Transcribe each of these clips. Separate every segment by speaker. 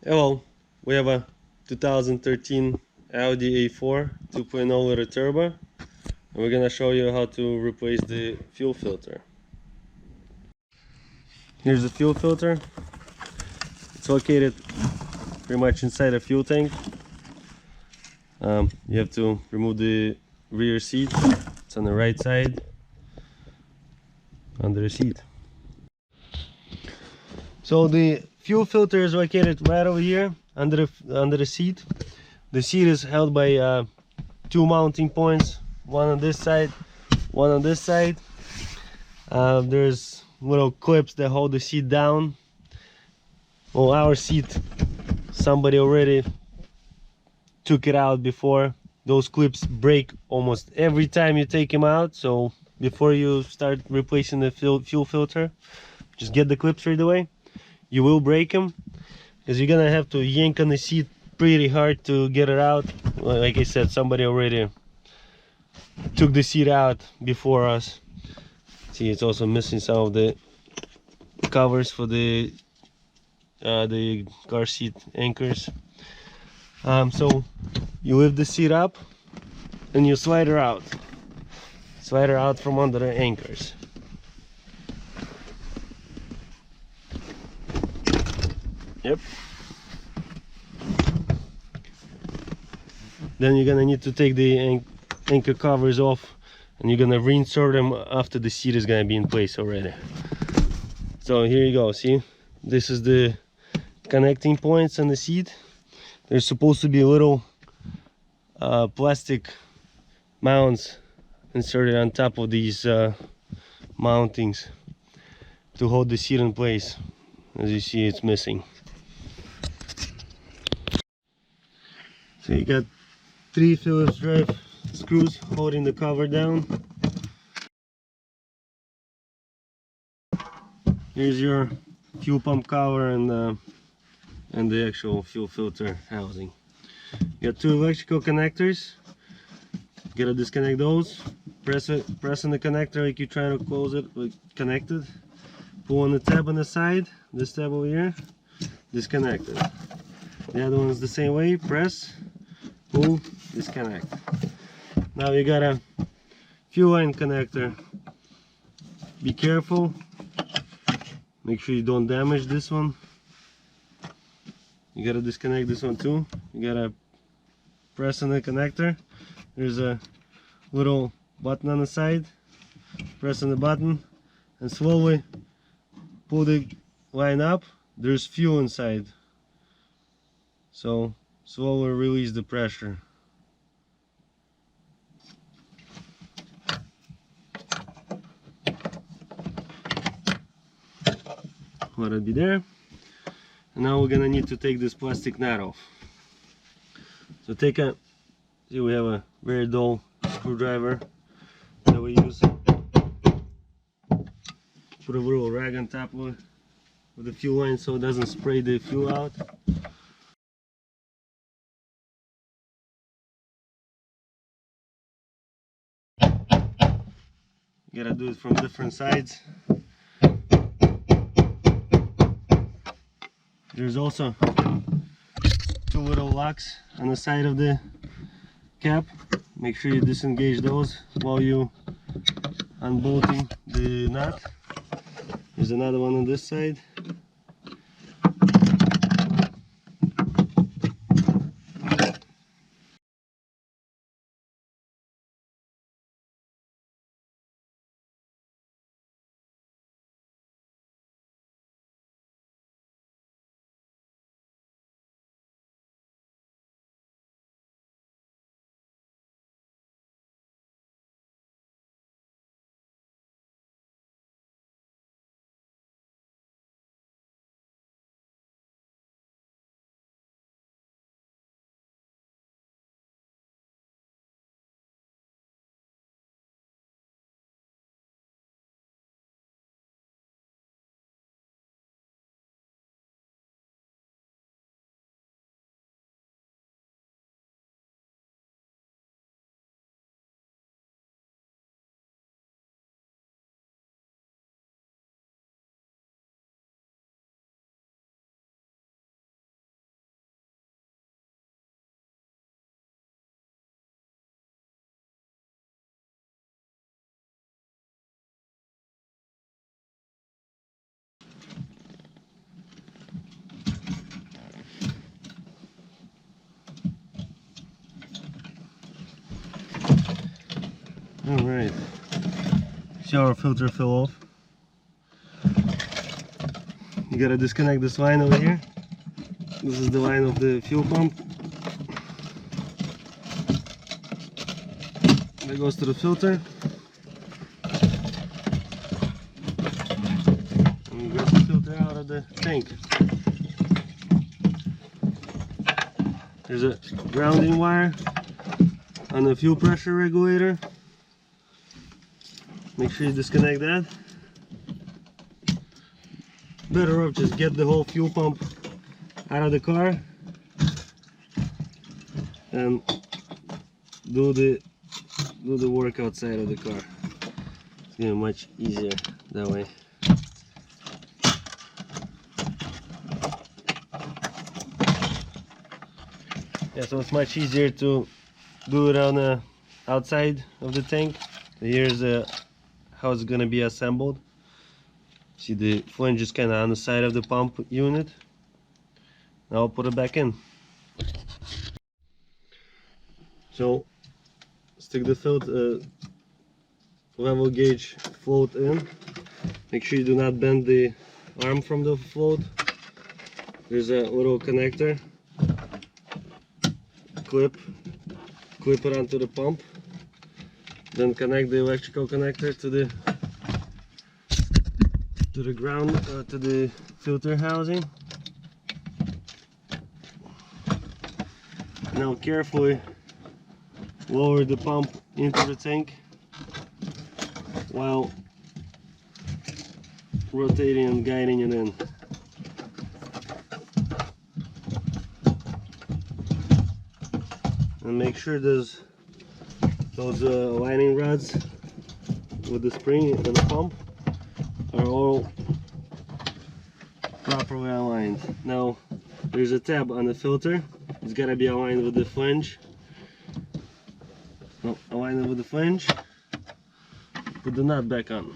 Speaker 1: Hello, we have a 2013 Audi A4 2.0 liter turbo, and we're gonna show you how to replace the fuel filter. Here's the fuel filter. It's located pretty much inside a fuel tank. You have to remove the rear seat. It's on the right side under the seat. So the fuel filter is located right over here under the seat. The seat is held by two mounting points, one on this side, one on this side. There's little clips that hold the seat down. Well, our seat, somebody already took it out before. Those clips break almost every time you take them out, so before you start replacing the fuel filter, just get the clips right away. You will break them because you're gonna have to yank on the seat pretty hard to get it out. Like I said, somebody already took the seat out before us. See, it's also missing some of the covers for the car seat anchors. So you lift the seat up and you slide her out from under the anchors. Yep. Then you're gonna need to take the anchor covers off, and you're gonna reinsert them after the seat is gonna be in place already. So here you go. See, this is the connecting points on the seat. There's supposed to be little plastic mounts inserted on top of these mountings to hold the seat in place. As you see, it's missing. So you got 3 Phillips drive screws holding the cover down. Here's your fuel pump cover and the actual fuel filter housing. You got 2 electrical connectors. You gotta disconnect those. Press on the connector like you're trying to close it, like connected. Pull on the tab on the side, this tab over here, disconnected. The other one is the same way. Press, pull, disconnect. Now you got a fuel line connector. Be careful. Make sure you don't damage this one. You gotta disconnect this one too. You gotta press on the connector. There's a little button on the side. Press on the button and slowly pull the line up. There's fuel inside, so slowly release the pressure. Let it be there. And now we're gonna need to take this plastic nut off. So see, we have a very dull screwdriver that we use. Put a little rag on top of the fuel line so it doesn't spray the fuel out. You gotta do it from different sides. There's also 2 little locks on the side of the cap. Make sure you disengage those while you unbolting the nut. There's another one on this side. Alright, shower filter fell off. You gotta disconnect this line over here. This is the line of the fuel pump. That goes to the filter. And you get the filter out of the tank. There's a grounding wire on the fuel pressure regulator. Make sure you disconnect that. Better off just get the whole fuel pump out of the car and do the work outside of the car. It's gonna be much easier that way. Yeah, so it's much easier to do it on the outside of the tank. So here's how it's gonna be assembled. See, the flange is kind of on the side of the pump unit. Now I'll put it back in. So stick the level gauge float in. Make sure you do not bend the arm from the float. There's a little connector. Clip it onto the pump. Then connect the electrical connector to the ground, to the filter housing. Now carefully lower the pump into the tank while rotating and guiding it in. And make sure those lining rods with the spring and the pump are all properly aligned. Now there's a tab on the filter. It's got to be aligned with the flange. No, align it with the flange. Put the nut back on.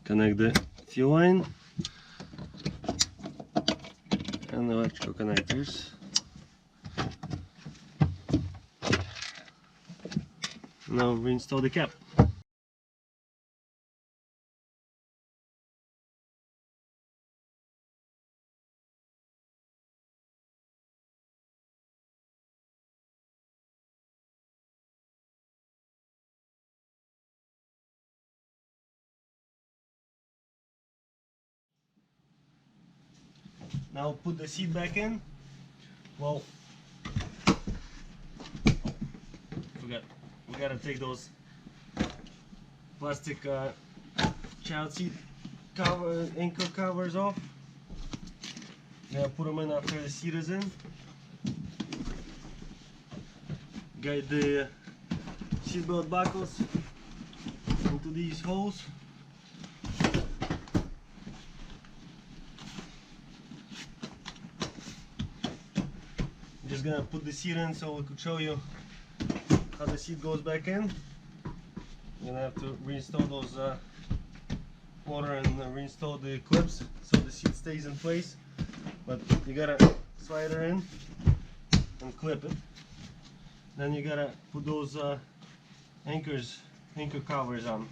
Speaker 1: Connect the fuel line and the electrical connectors. Now reinstall the cap. Now put the seat back in. Well, forgot. We gotta take those plastic child seat cover, ankle covers off. Now put them in after the seat is in. Guide the seatbelt buckles into these holes. Just gonna put the seat in so we could show you how the seat goes back in. You're gonna have to reinstall those water and reinstall the clips so the seat stays in place. But you gotta slide her in and clip it. Then you gotta put those anchor covers on.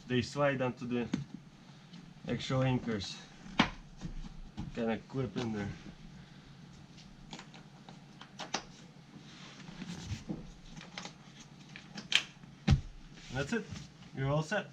Speaker 1: They slide onto the actual anchors. Kind of clip in there. And that's it. You're all set.